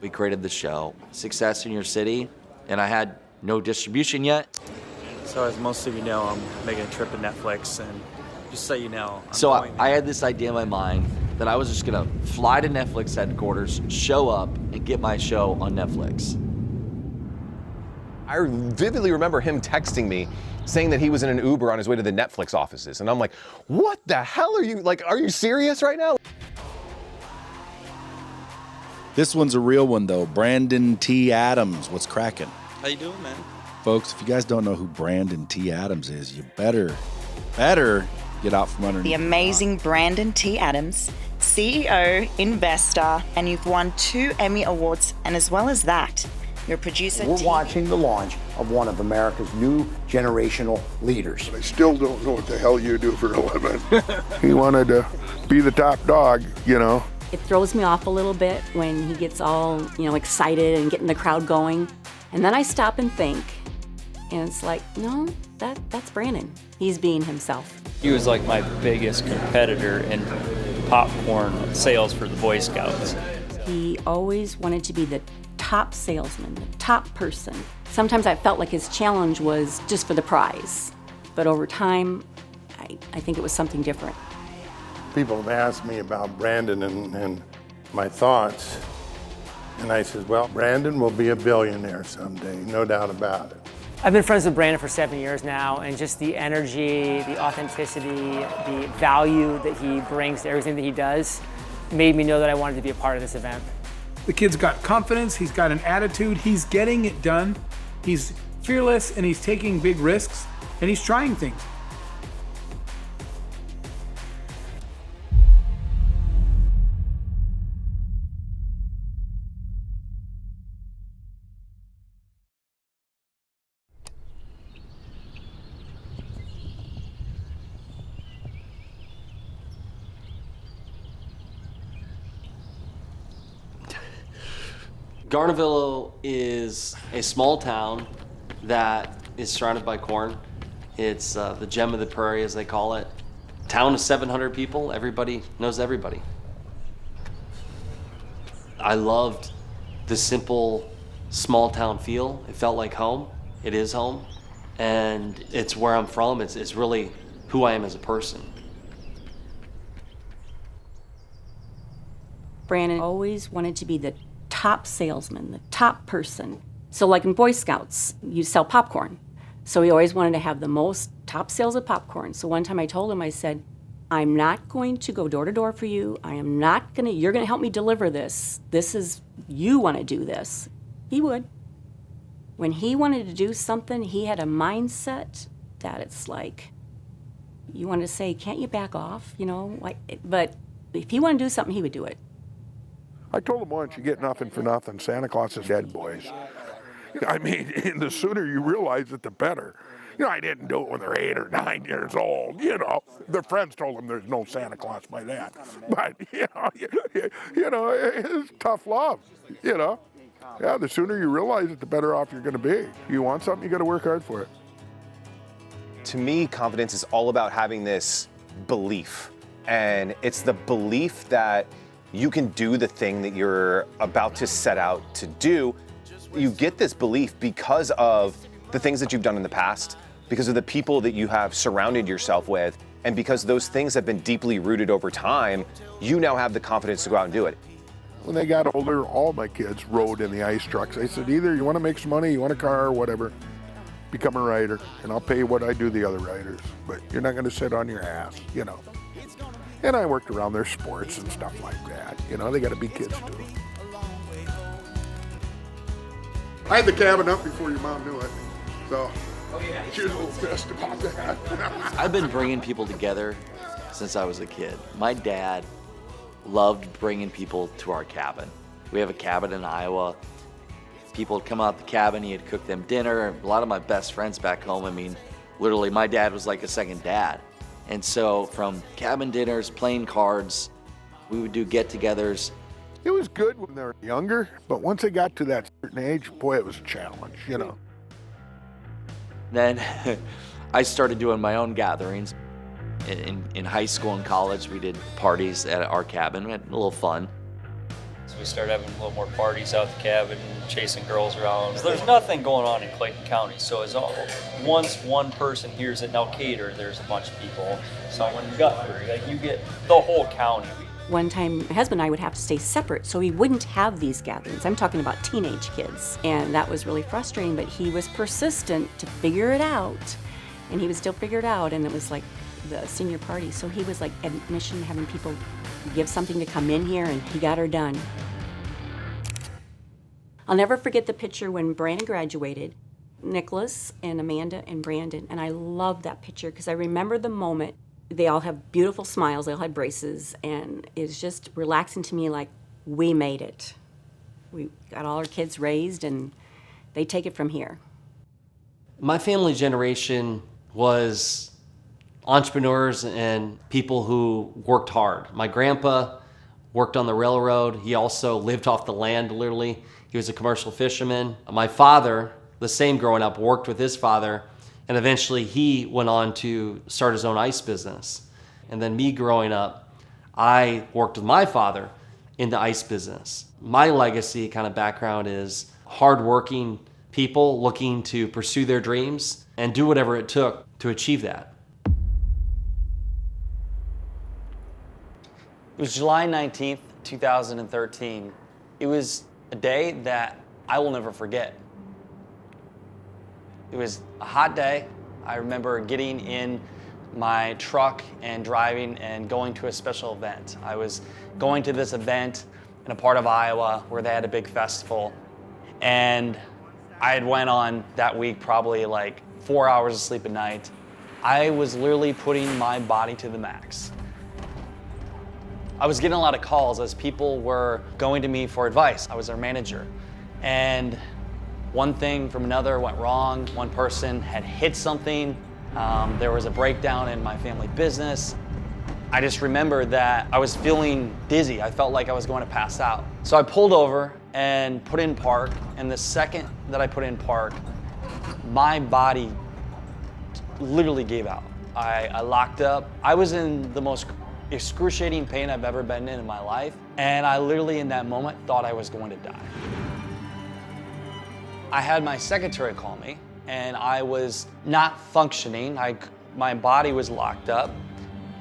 We created the show, Success in Your City, and I had no distribution yet. So as most of you know, I'm making a trip to Netflix, and just so you know, I had this idea in my mind that I was just gonna fly to Netflix headquarters, show up, and get my show on Netflix. I vividly remember him texting me saying that he was in an Uber on his way to the Netflix offices. And I'm like, what the hell are you serious right now? This one's a real one though. Brandon T. Adams, what's cracking? How you doing, man? Folks, if you guys don't know who Brandon T. Adams is, you better get out from underneath. The amazing Brandon T. Adams, CEO, investor, and you've won 2 Emmy Awards, and as well as that, you're a producer. We're watching the launch of one of America's new generational leaders. I still don't know what the hell you do for a living. He wanted to be the top dog, you know. It throws me off a little bit when he gets all, excited and getting the crowd going. And then I stop and think, and it's like, no, that's Brandon. He's being himself. He was like my biggest competitor in popcorn sales for the Boy Scouts. He always wanted to be the top salesman, the top person. Sometimes I felt like his challenge was just for the prize. But over time, I think it was something different. People have asked me about Brandon and my thoughts. And I said, well, Brandon will be a billionaire someday, no doubt about it. I've been friends with Brandon for 7 years now, and just the energy, the authenticity, the value that he brings to everything that he does made me know that I wanted to be a part of this event. The kid's got confidence, he's got an attitude, he's getting it done, he's fearless, and he's taking big risks, and he's trying things. Garnavillo is a small town that is surrounded by corn. It's the gem of the prairie, as they call it. Town of 700 people, everybody knows everybody. I loved the simple, small town feel. It felt like home. It is home. And it's where I'm from. It's really who I am as a person. Brandon always wanted to be the top salesman, the top person. So like in Boy Scouts, you sell popcorn. So he always wanted to have the most top sales of popcorn. So one time I told him, I said, I'm not going to go door to door for you. You're gonna help me deliver this. You wanna do this. He would. When he wanted to do something, he had a mindset that it's like, you wanted to say, can't you back off, But if he wanted to do something, he would do it. I told him once, you get nothing for nothing. Santa Claus is dead, boys. I mean, and the sooner you realize it, the better. I didn't do it when they're 8 or 9 years old, Their friends told them there's no Santa Claus by then. But, it's tough love, Yeah, the sooner you realize it, the better off you're going to be. You want something, you got to work hard for it. To me, confidence is all about having this belief. And it's the belief that you can do the thing that you're about to set out to do. You get this belief because of the things that you've done in the past, because of the people that you have surrounded yourself with, and because those things have been deeply rooted over time, you now have the confidence to go out and do it. When they got older, all my kids rode in the ice trucks. I said, either you want to make some money, you want a car, or whatever, become a rider, and I'll pay you what I do the other riders. But you're not going to sit on your ass, And I worked around their sports and stuff like that. They got to be kids too. I had the cabin up before your mom knew it, so she was a little pissed about that. I've been bringing people together since I was a kid. My dad loved bringing people to our cabin. We have a cabin in Iowa. People would come out the cabin, he'd cook them dinner. A lot of my best friends back home, literally my dad was like a second dad. And so from cabin dinners, playing cards, we would do get-togethers. It was good when they were younger, but once they got to that certain age, boy, it was a challenge, Then I started doing my own gatherings. In high school and college, we did parties at our cabin. We had a little fun. We started having a little more parties out the cabin, chasing girls around. There's nothing going on in Clayton County, so as once one person hears it, now Cater, there's a bunch of people. Someone in Guthrie, like you get the whole county. One time, my husband and I would have to stay separate, so we wouldn't have these gatherings. I'm talking about teenage kids, and that was really frustrating, but he was persistent to figure it out, and he would still figure it out, and it was like the senior party, so he was like admission, having people give something to come in here, and he got her done. I'll never forget the picture when Brandon graduated, Nicholas and Amanda and Brandon, and I love that picture because I remember the moment. They all have beautiful smiles, they all had braces, and it's just relaxing to me, like, we made it. We got all our kids raised, and they take it from here. My family generation was entrepreneurs and people who worked hard. My grandpa worked on the railroad. He also lived off the land, literally. He was a commercial fisherman. My father, the same growing up, worked with his father, and eventually he went on to start his own ice business. And then me growing up, I worked with my father in the ice business. My legacy kind of background is hardworking people looking to pursue their dreams and do whatever it took to achieve that. It was July 19th, 2013. It was a day that I will never forget. It was a hot day. I remember getting in my truck and driving and going to a special event. I was going to this event in a part of Iowa where they had a big festival. And I had went on that week probably like 4 hours of sleep a night. I was literally putting my body to the max. I was getting a lot of calls as people were going to me for advice. I was their manager. And one thing from another went wrong. One person had hit something. There was a breakdown in my family business. I just remember that I was feeling dizzy. I felt like I was going to pass out. So I pulled over and put in park. And the second that I put in park, my body literally gave out. I locked up. I was in the most excruciating pain I've ever been in my life. And I literally in that moment thought I was going to die. I had my secretary call me, and I was not functioning. My body was locked up,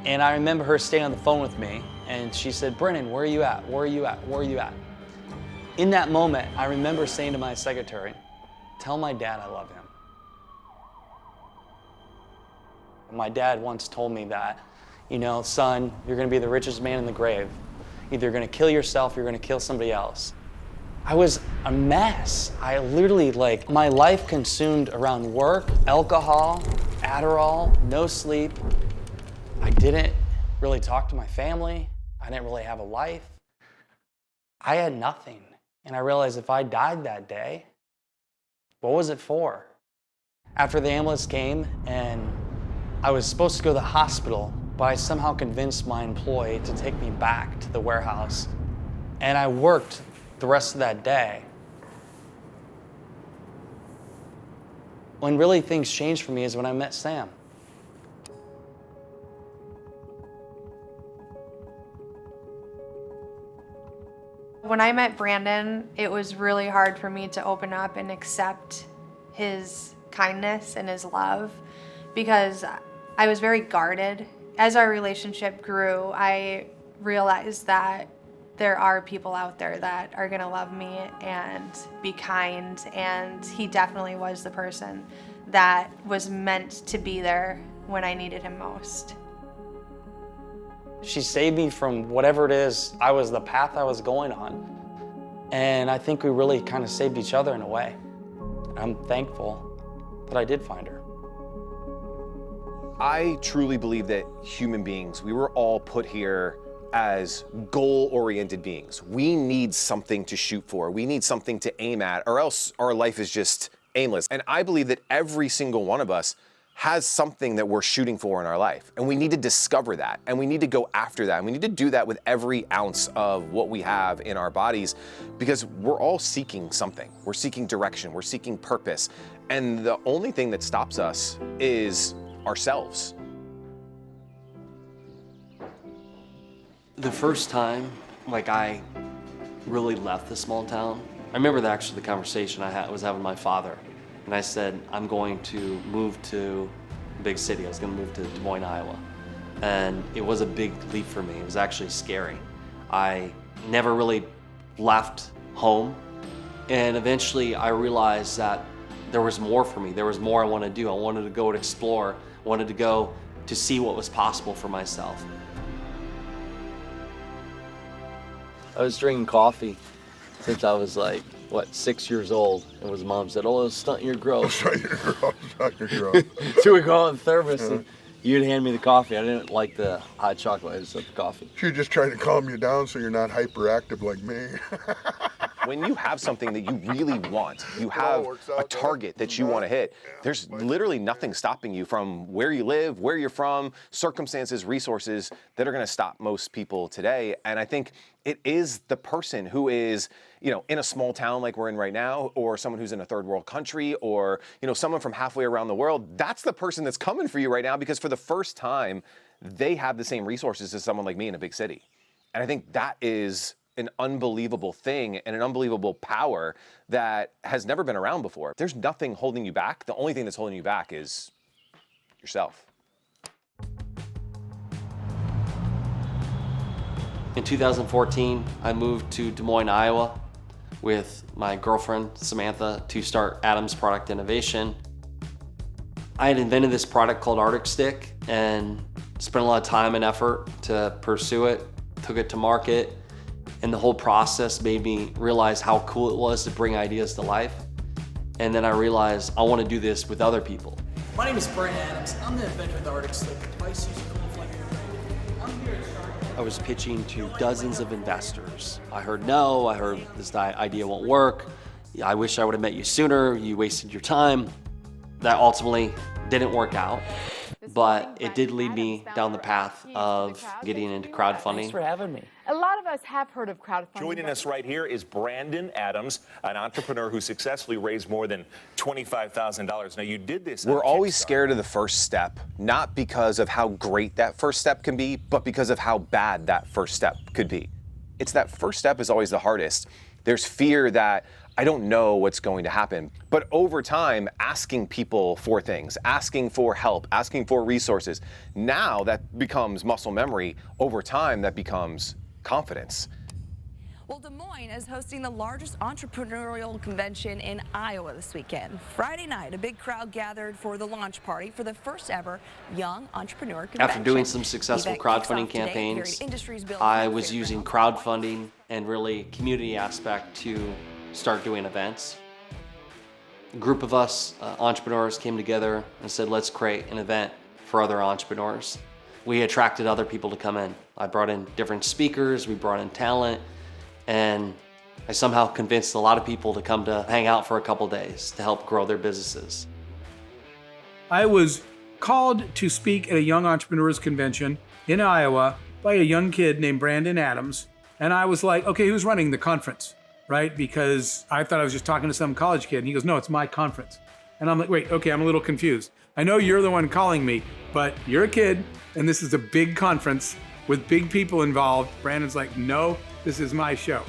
and I remember her staying on the phone with me, and she said, "Brennan, where are you at? Where are you at? Where are you at?" In that moment, I remember saying to my secretary, "Tell my dad I love him." My dad once told me that, you know, son, you're gonna be the richest man in the grave. Either you're gonna kill yourself or you're gonna kill somebody else. I was a mess. I literally, like, my life consumed around work, alcohol, Adderall, no sleep. I didn't really talk to my family. I didn't really have a life. I had nothing. And I realized if I died that day, what was it for? After the ambulance came and I was supposed to go to the hospital, but I somehow convinced my employee to take me back to the warehouse. And I worked the rest of that day. When really things changed for me is when I met Sam. When I met Brandon, it was really hard for me to open up and accept his kindness and his love because I was very guarded. As our relationship grew, I realized that there are people out there that are gonna love me and be kind, and he definitely was the person that was meant to be there when I needed him most. She saved me from whatever it is the path I was going on. And I think we really kind of saved each other in a way. I'm thankful that I did find her. I truly believe that human beings, we were all put here as goal-oriented beings. We need something to shoot for. We need something to aim at, or else our life is just aimless. And I believe that every single one of us has something that we're shooting for in our life. And we need to discover that, and we need to go after that. And we need to do that with every ounce of what we have in our bodies, because we're all seeking something. We're seeking direction, we're seeking purpose. And the only thing that stops us is ourselves. The first time, like, I really left the small town. I remember the conversation I was having with my father. And I said, I'm going to move to a big city. I was going to move to Des Moines, Iowa. And it was a big leap for me. It was actually scary. I never really left home. And eventually I realized that there was more for me. There was more I wanted to do. I wanted to go and explore. I wanted to go to see what was possible for myself. I was drinking coffee since I was like, 6 years old. And his mom said, oh, it'll stunt your growth. Stunt your growth, stunt your growth. So we go in the thermos and you'd hand me the coffee. I didn't like the hot chocolate, I just like the coffee. She was just trying to calm you down so you're not hyperactive like me. When you have something that you really want, you have a target that you want to hit, there's literally nothing stopping you from where you live, where you're from, circumstances, resources that are going to stop most people today. And I think it is the person who is, in a small town like we're in right now, or someone who's in a third world country, or, someone from halfway around the world. That's the person that's coming for you right now, because for the first time, they have the same resources as someone like me in a big city. And I think that is an unbelievable thing and an unbelievable power that has never been around before. There's nothing holding you back. The only thing that's holding you back is yourself. In 2014, I moved to Des Moines, Iowa with my girlfriend, Samantha, to start Adams Product Innovation. I had invented this product called Arctic Stick and spent a lot of time and effort to pursue it, took it to market, and the whole process made me realize how cool it was to bring ideas to life. And then I realized I want to do this with other people. My name is Brian Adams. I'm the inventor of the Arctic Stick, a device using cool flame air branding. I'm here to start. I was pitching to dozens of investors. I heard no, I heard this idea won't work. I wish I would have met you sooner, you wasted your time. That ultimately didn't work out, but it did lead me down the path of getting into crowdfunding. Thanks for having me. A lot of us have heard of crowdfunding. Joining us right here is Brandon Adams, an entrepreneur who successfully raised more than $25,000. Now, you did this. We're always scared of the first step, not because of how great that first step can be, but because of how bad that first step could be. It's that first step is always the hardest. There's fear that I don't know what's going to happen. But over time, asking people for things, asking for help, asking for resources, now that becomes muscle memory. Over time, that becomes confidence. Well, Des Moines is hosting the largest entrepreneurial convention in Iowa this weekend. Friday night, a big crowd gathered for the launch party for the first ever Young Entrepreneur Convention. After doing some successful crowdfunding campaigns, I was using crowdfunding and really community aspect to start doing events. A group of us entrepreneurs came together and said, let's create an event for other entrepreneurs. We attracted other people to come in. I brought in different speakers, we brought in talent, and I somehow convinced a lot of people to come to hang out for a couple days to help grow their businesses. I was called to speak at a Young Entrepreneurs Convention in Iowa by a young kid named Brandon Adams. And I was like, okay, who's running the conference, right? Because I thought I was just talking to some college kid. And he goes, no, it's my conference. And I'm like, wait, okay, I'm a little confused. I know you're the one calling me, but you're a kid, and this is a big conference with big people involved. Brandon's like, no, this is my show.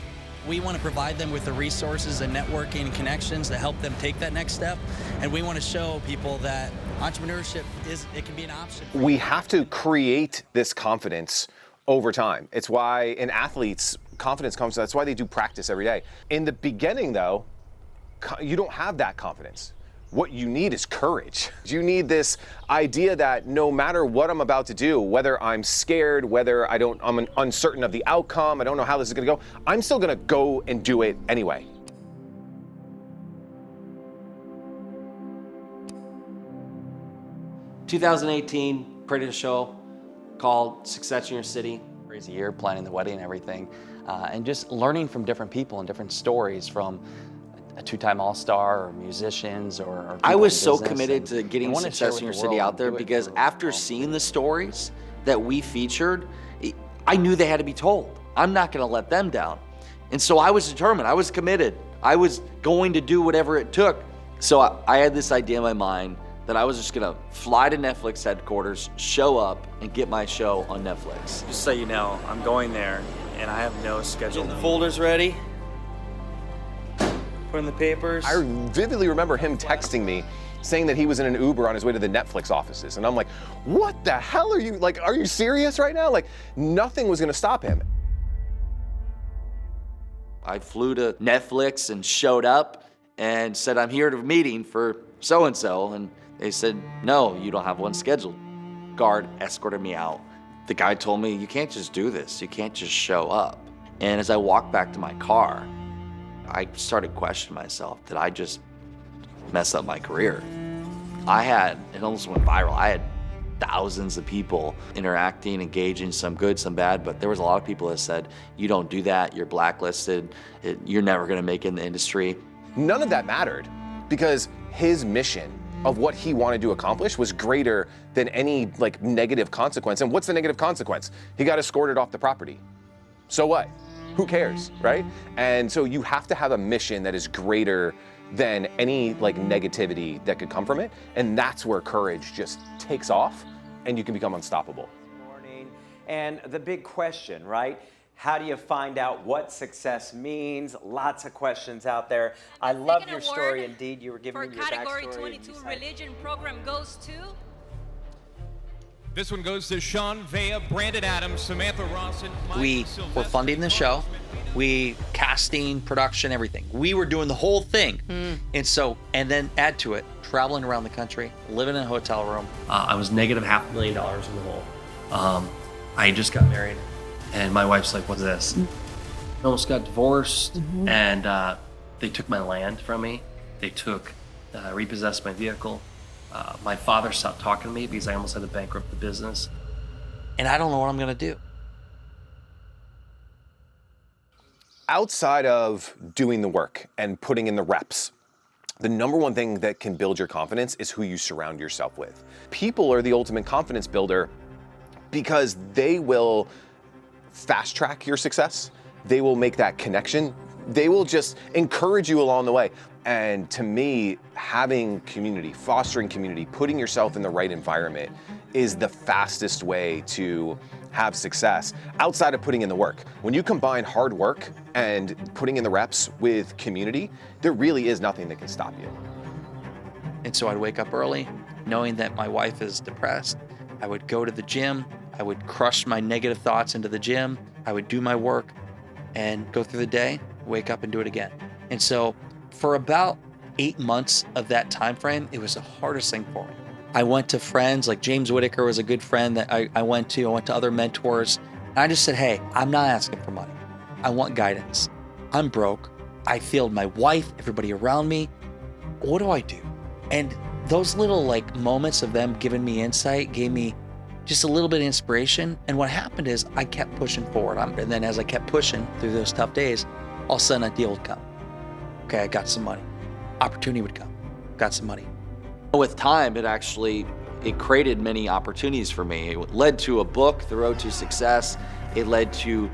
We want to provide them with the resources and networking and connections to help them take that next step. And we want to show people that entrepreneurship it can be an option. We have to create this confidence over time. It's why in athletes, confidence comes, that's why they do practice every day. In the beginning though, you don't have that confidence. What you need is courage. You need this idea that no matter what I'm about to do, whether I'm scared, whether I'm uncertain of the outcome, I don't know how this is gonna go, I'm still gonna go and do it anyway. In 2018, created a show called Success in Your City. Crazy year, planning the wedding and everything, and just learning from different people and different stories from a two-time All-Star or musicians or I was so committed to getting Success in Your City out there because after seeing the stories that we featured, I knew they had to be told. I'm not gonna let them down. And so I was determined, I was committed. I was going to do whatever it took. So I had this idea in my mind that I was just gonna fly to Netflix headquarters, show up, and get my show on Netflix. Just so you know, I'm going there and I have no schedule. Getting the folders ready. Putting the papers. I vividly remember him texting me saying that he was in an Uber on his way to the Netflix offices. And I'm like, what the hell are you, like, are you serious right now? Like, nothing was gonna stop him. I flew to Netflix and showed up and said, I'm here to a meeting for so-and-so. And they said, no, you don't have one scheduled. Guard escorted me out. The guy told me, you can't just do this. You can't just show up. And as I walked back to my car, I started questioning myself. Did I just mess up my career? It almost went viral. I had thousands of people interacting, engaging, some good, some bad, but there was a lot of people that said, you don't do that, you're blacklisted, you're never gonna make it in the industry. None of that mattered because his mission of what he wanted to accomplish was greater than any like negative consequence. And what's the negative consequence? He got escorted off the property. So what? Who cares, right? And so you have to have a mission that is greater than any like negativity that could come from it. And that's where courage just takes off and you can become unstoppable. And the big question, right? How do you find out what success means? Lots of questions out there. I love your story. Indeed, you were giving me your Category backstory. 22 religion program goes to... This one goes to Sean Vea, Brandon Adams, Samantha Rawson. We were funding the show. We casting, production, everything. We were doing the whole thing. And then add to it, traveling around the country, living in a hotel room. I was negative $500,000 in the hole. I just got married, and my wife's like, what's this? I almost got divorced, and they took my land from me. They repossessed my vehicle. My father stopped talking to me because I almost had to bankrupt the business. And I don't know what I'm gonna do. Outside of doing the work and putting in the reps, the number one thing that can build your confidence is who you surround yourself with. People are the ultimate confidence builder because they will fast track your success. They will make that connection. They will just encourage you along the way. And to me, having community, fostering community, putting yourself in the right environment is the fastest way to have success outside of putting in the work. When you combine hard work and putting in the reps with community, there really is nothing that can stop you. And so I'd wake up early, knowing that my wife is depressed. I would go to the gym. I would crush my negative thoughts into the gym. I would do my work and go through the day, wake up and do it again. And so for about 8 months of that time frame, it was the hardest thing for me. I went to friends, like James Whitaker was a good friend that I went to other mentors. And I just said, hey, I'm not asking for money. I want guidance. I'm broke. I failed my wife, everybody around me. What do I do? And those little like moments of them giving me insight gave me just a little bit of inspiration. And what happened is I kept pushing forward. And then as I kept pushing through those tough days, all of a sudden a deal would come. Okay, I got some money. Opportunity would come. Got some money. With time, it created many opportunities for me. It led to a book, The Road to Success. It led to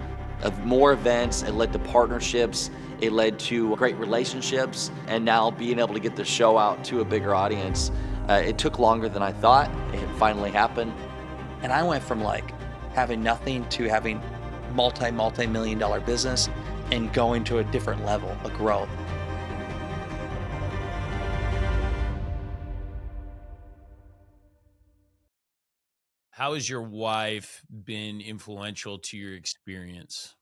more events. It led to partnerships. It led to great relationships. And now being able to get the show out to a bigger audience. It took longer than I thought. It finally happened. And I went from like having nothing to having multi-million-dollar business and going to a different level of growth. How has your wife been influential to your experience?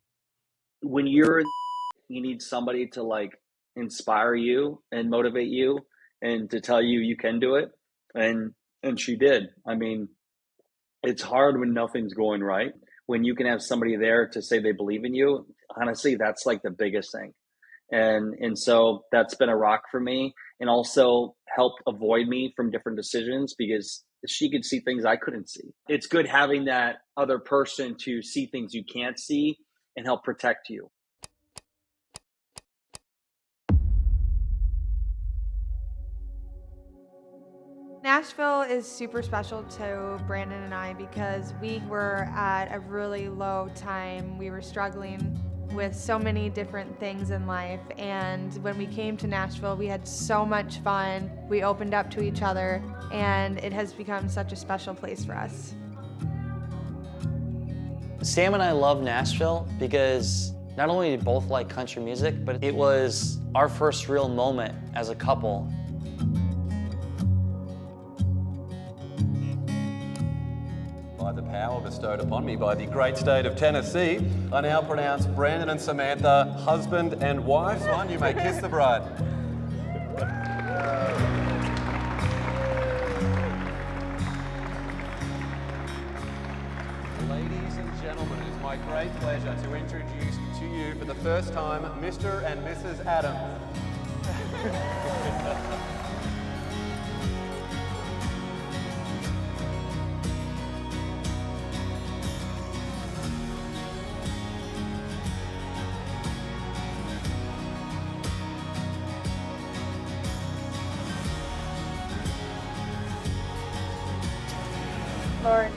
When you need somebody to like inspire you and motivate you and to tell you can do it. And she did. I mean, it's hard when nothing's going right. When you can have somebody there to say they believe in you, honestly, that's like the biggest thing. And so that's been a rock for me, and also helped avoid me from different decisions because she could see things I couldn't see. It's good having that other person to see things you can't see and help protect you. Nashville is super special to Brandon and I because we were at a really low time. We were struggling with so many different things in life, and when we came to Nashville, we had so much fun. We opened up to each other, and it has become such a special place for us. Sam and I love Nashville because not only did we both like country music, but it was our first real moment as a couple. By the power bestowed upon me by the great state of Tennessee, I now pronounce Brandon and Samantha husband and wife. Son, you may kiss the bride. Ladies and gentlemen, it is my great pleasure to introduce to you for the first time Mr. and Mrs. Adams. Lord,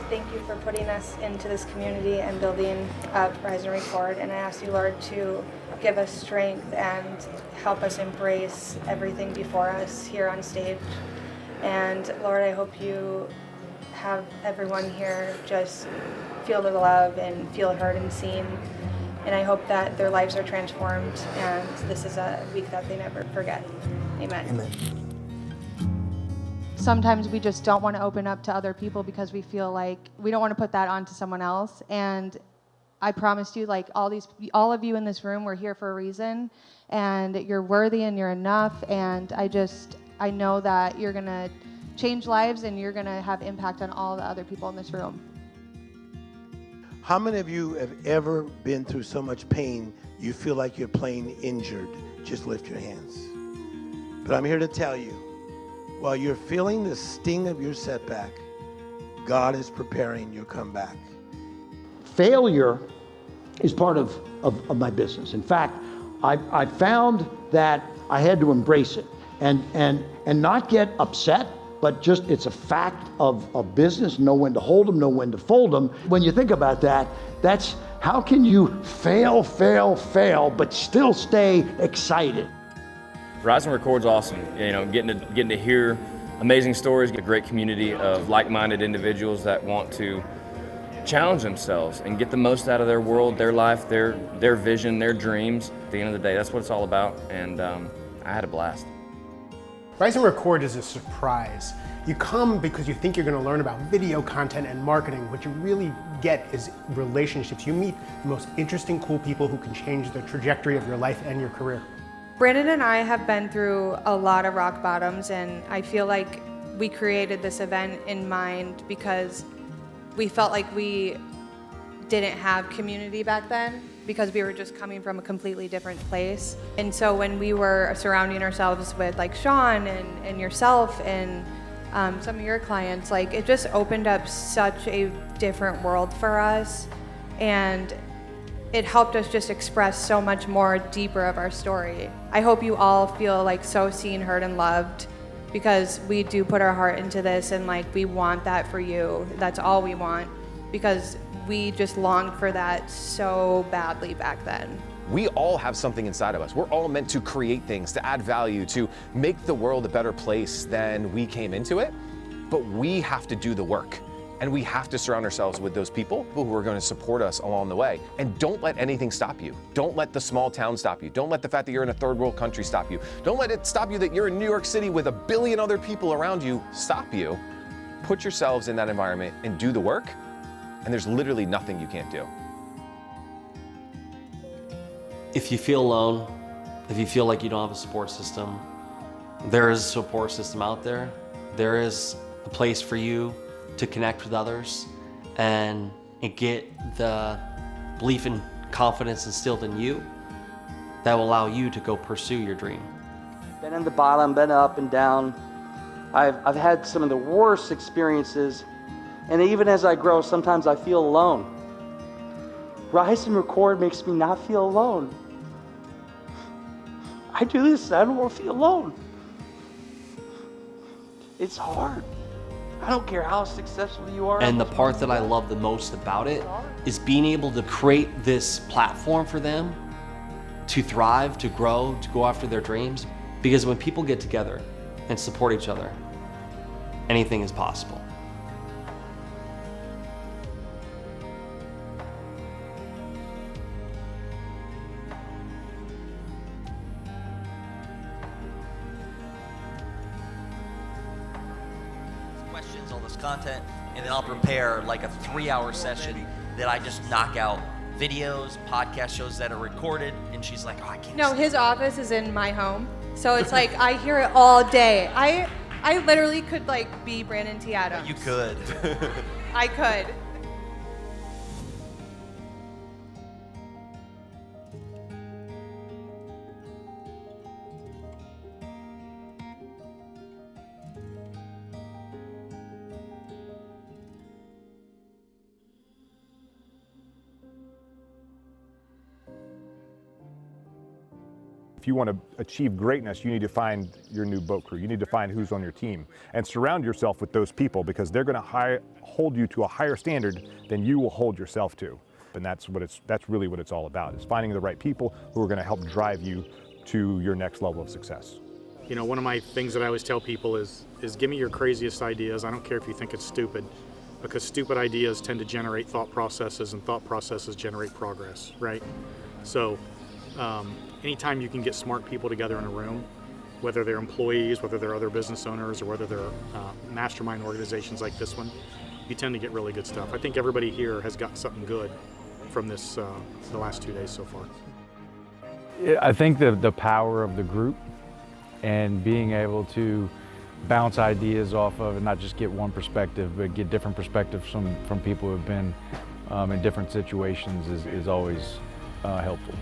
thank you for putting us into this community and building up Rise and Record. And I ask you, Lord, to give us strength and help us embrace everything before us here on stage. And Lord, I hope you have everyone here just feel the love and feel heard and seen. And I hope that their lives are transformed and this is a week that they never forget. Amen. Amen. Sometimes we just don't want to open up to other people because we feel like we don't want to put that onto someone else. And I promised you, like all of you in this room, we're here for a reason, and you're worthy and you're enough. And I know that you're gonna change lives and you're gonna have impact on all the other people in this room. How many of you have ever been through so much pain you feel like you're plain injured? Just lift your hands. But I'm here to tell you, while you're feeling the sting of your setback, God is preparing your comeback. Failure is part of my business. In fact, I found that I had to embrace it and not get upset, but just it's a fact of business, know when to hold them, know when to fold them. When you think about that, that's how can you fail, but still stay excited? Rise and Record's awesome. You know, getting to hear amazing stories, get a great community of like-minded individuals that want to challenge themselves and get the most out of their world, their life, their vision, their dreams. At the end of the day, that's what it's all about, and I had a blast. Rise and Record is a surprise. You come because you think you're going to learn about video content and marketing. What you really get is relationships. You meet the most interesting, cool people who can change the trajectory of your life and your career. Brandon and I have been through a lot of rock bottoms, and I feel like we created this event in mind because we felt like we didn't have community back then because we were just coming from a completely different place. And so when we were surrounding ourselves with like Sean and yourself and some of your clients, like it just opened up such a different world for us. And it helped us just express so much more deeper of our story. I hope you all feel like so seen, heard, and loved because we do put our heart into this and like we want that for you. That's all we want because we just longed for that so badly back then. We all have something inside of us. We're all meant to create things, to add value, to make the world a better place than we came into it. But we have to do the work. And we have to surround ourselves with those people who are going to support us along the way. And don't let anything stop you. Don't let the small town stop you. Don't let the fact that you're in a third world country stop you. Don't let it stop you that you're in New York City with 1 billion other people around you stop you. Put yourselves in that environment and do the work. And there's literally nothing you can't do. If you feel alone, if you feel like you don't have a support system, there is a support system out there. There is a place for you to connect with others and get the belief and confidence instilled in you that will allow you to go pursue your dream. Been in the bottom, been up and down. I've had some of the worst experiences, and even as I grow, sometimes I feel alone. Rise and Record makes me not feel alone. I do this, I don't want to feel alone. It's hard. I don't care how successful you are. And the part that I love the most about it is being able to create this platform for them to thrive, to grow, to go after their dreams. Because when people get together and support each other, anything is possible. questions, all this content, and then I'll prepare like a 3-hour session that I just knock out videos, podcast shows that are recorded, and she's like, oh, I can't. No, his office is in my home, so it's like I hear it all day. I literally could like be Brandon T. Adams. You could. I could. If you want to achieve greatness, you need to find your new boat crew. You need to find who's on your team and surround yourself with those people, because they're going to hold you to a higher standard than you will hold yourself to. And that's really what it's all about, is finding the right people who are going to help drive you to your next level of success. You know, one of my things that I always tell people is give me your craziest ideas. I don't care if you think it's stupid, because stupid ideas tend to generate thought processes, and thought processes generate progress, right? So anytime you can get smart people together in a room, whether they're employees, whether they're other business owners, or whether they're mastermind organizations like this one, you tend to get really good stuff. I think everybody here has got something good from this the last 2 days so far. I think the power of the group and being able to bounce ideas off of and not just get one perspective, but get different perspectives from people who have been in different situations is always helpful.